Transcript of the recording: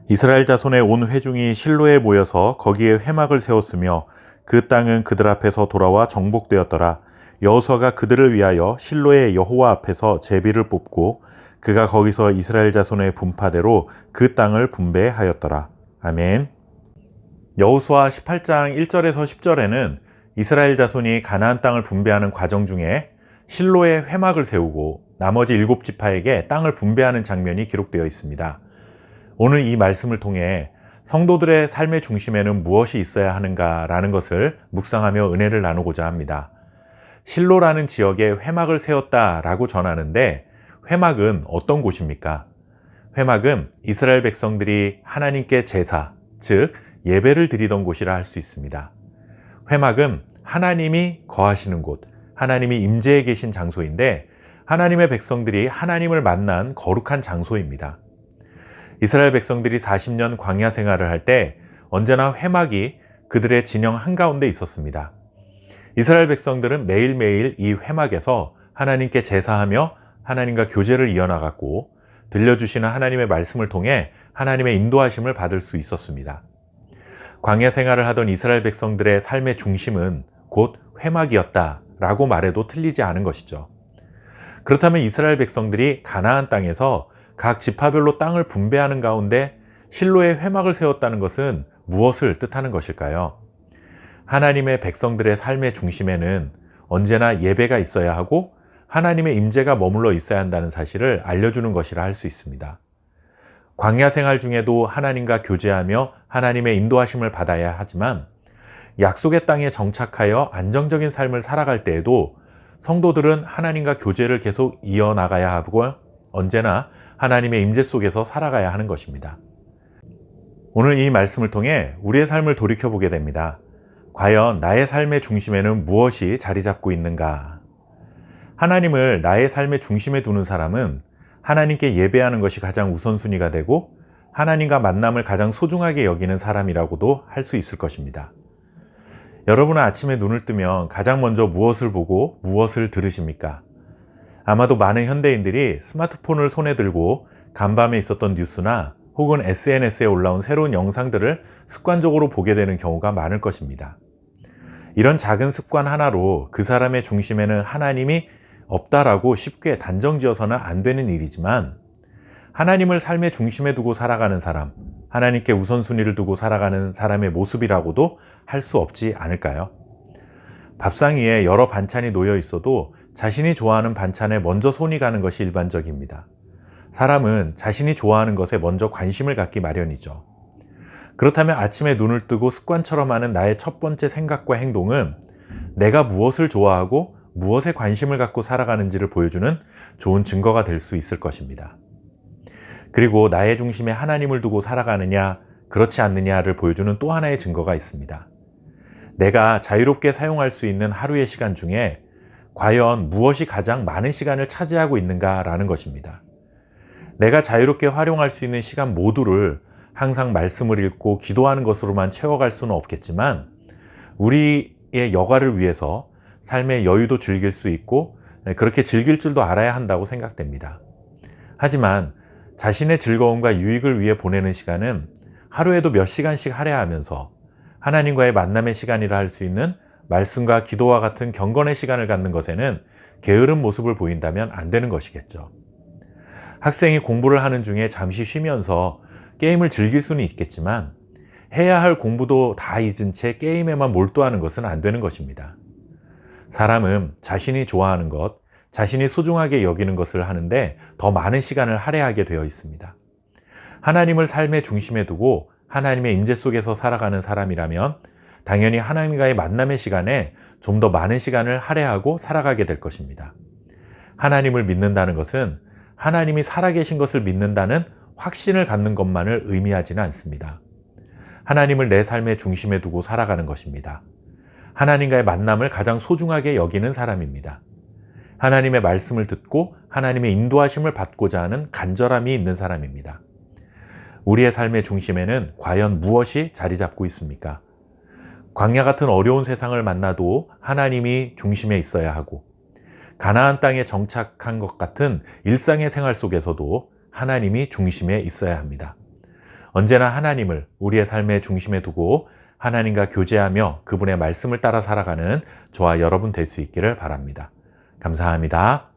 이스라엘 자손의 온 회중이 실로에 모여서 거기에 회막을 세웠으며 그 땅은 그들 앞에서 돌아와 정복되었더라. 여호수아가 그들을 위하여 실로의 여호와 앞에서 제비를 뽑고 그가 거기서 이스라엘 자손의 분파대로 그 땅을 분배하였더라. 아멘. 여호수아 18장 1절에서 10절에는 이스라엘 자손이 가나안 땅을 분배하는 과정 중에 실로에 회막을 세우고 나머지 7지파에게 땅을 분배하는 장면이 기록되어 있습니다. 오늘 이 말씀을 통해 성도들의 삶의 중심에는 무엇이 있어야 하는가라는 것을 묵상하며 은혜를 나누고자 합니다. 실로라는 지역에 회막을 세웠다라고 전하는데 회막은 어떤 곳입니까? 회막은 이스라엘 백성들이 하나님께 제사, 즉 예배를 드리던 곳이라 할 수 있습니다. 회막은 하나님이 거하시는 곳, 하나님이 임재해 계신 장소인데 하나님의 백성들이 하나님을 만난 거룩한 장소입니다. 이스라엘 백성들이 40년 광야 생활을 할 때 언제나 회막이 그들의 진영 한가운데 있었습니다. 이스라엘 백성들은 매일매일 이 회막에서 하나님께 제사하며 하나님과 교제를 이어나갔고 들려주시는 하나님의 말씀을 통해 하나님의 인도하심을 받을 수 있었습니다. 광야 생활을 하던 이스라엘 백성들의 삶의 중심은 곧 회막이었다라고 말해도 틀리지 않은 것이죠. 그렇다면 이스라엘 백성들이 가나안 땅에서 각 지파별로 땅을 분배하는 가운데 실로에 회막을 세웠다는 것은 무엇을 뜻하는 것일까요? 하나님의 백성들의 삶의 중심에는 언제나 예배가 있어야 하고 하나님의 임재가 머물러 있어야 한다는 사실을 알려주는 것이라 할 수 있습니다. 광야 생활 중에도 하나님과 교제하며 하나님의 인도하심을 받아야 하지만 약속의 땅에 정착하여 안정적인 삶을 살아갈 때에도 성도들은 하나님과 교제를 계속 이어나가야 하고 언제나 하나님의 임재 속에서 살아가야 하는 것입니다. 오늘 이 말씀을 통해 우리의 삶을 돌이켜보게 됩니다. 과연 나의 삶의 중심에는 무엇이 자리 잡고 있는가? 하나님을 나의 삶의 중심에 두는 사람은 하나님께 예배하는 것이 가장 우선순위가 되고 하나님과 만남을 가장 소중하게 여기는 사람이라고도 할 수 있을 것입니다. 여러분은 아침에 눈을 뜨면 가장 먼저 무엇을 보고 무엇을 들으십니까? 아마도 많은 현대인들이 스마트폰을 손에 들고 간밤에 있었던 뉴스나 혹은 SNS에 올라온 새로운 영상들을 습관적으로 보게 되는 경우가 많을 것입니다. 이런 작은 습관 하나로 그 사람의 중심에는 하나님이 없다라고 쉽게 단정지어서는 안 되는 일이지만 하나님을 삶의 중심에 두고 살아가는 사람, 하나님께 우선순위를 두고 살아가는 사람의 모습이라고도 할 수 없지 않을까요? 밥상 위에 여러 반찬이 놓여 있어도 자신이 좋아하는 반찬에 먼저 손이 가는 것이 일반적입니다. 사람은 자신이 좋아하는 것에 먼저 관심을 갖기 마련이죠. 그렇다면 아침에 눈을 뜨고 습관처럼 하는 나의 첫 번째 생각과 행동은 내가 무엇을 좋아하고 무엇에 관심을 갖고 살아가는지를 보여주는 좋은 증거가 될 수 있을 것입니다. 그리고 나의 중심에 하나님을 두고 살아가느냐, 그렇지 않느냐를 보여주는 또 하나의 증거가 있습니다. 내가 자유롭게 사용할 수 있는 하루의 시간 중에 과연 무엇이 가장 많은 시간을 차지하고 있는가라는 것입니다. 내가 자유롭게 활용할 수 있는 시간 모두를 항상 말씀을 읽고 기도하는 것으로만 채워갈 수는 없겠지만 우리의 여가를 위해서 삶의 여유도 즐길 수 있고 그렇게 즐길 줄도 알아야 한다고 생각됩니다. 하지만 자신의 즐거움과 유익을 위해 보내는 시간은 하루에도 몇 시간씩 할애하면서 하나님과의 만남의 시간이라 할 수 있는 말씀과 기도와 같은 경건의 시간을 갖는 것에는 게으른 모습을 보인다면 안 되는 것이겠죠. 학생이 공부를 하는 중에 잠시 쉬면서 게임을 즐길 수는 있겠지만 해야 할 공부도 다 잊은 채 게임에만 몰두하는 것은 안 되는 것입니다. 사람은 자신이 좋아하는 것, 자신이 소중하게 여기는 것을 하는데 더 많은 시간을 할애하게 되어 있습니다. 하나님을 삶의 중심에 두고 하나님의 임재 속에서 살아가는 사람이라면 당연히 하나님과의 만남의 시간에 좀 더 많은 시간을 할애하고 살아가게 될 것입니다. 하나님을 믿는다는 것은 하나님이 살아계신 것을 믿는다는 확신을 갖는 것만을 의미하지는 않습니다. 하나님을 내 삶의 중심에 두고 살아가는 것입니다. 하나님과의 만남을 가장 소중하게 여기는 사람입니다. 하나님의 말씀을 듣고 하나님의 인도하심을 받고자 하는 간절함이 있는 사람입니다. 우리의 삶의 중심에는 과연 무엇이 자리 잡고 있습니까? 광야 같은 어려운 세상을 만나도 하나님이 중심에 있어야 하고 가나안 땅에 정착한 것 같은 일상의 생활 속에서도 하나님이 중심에 있어야 합니다. 언제나 하나님을 우리의 삶의 중심에 두고 하나님과 교제하며 그분의 말씀을 따라 살아가는 저와 여러분 될 수 있기를 바랍니다. 감사합니다.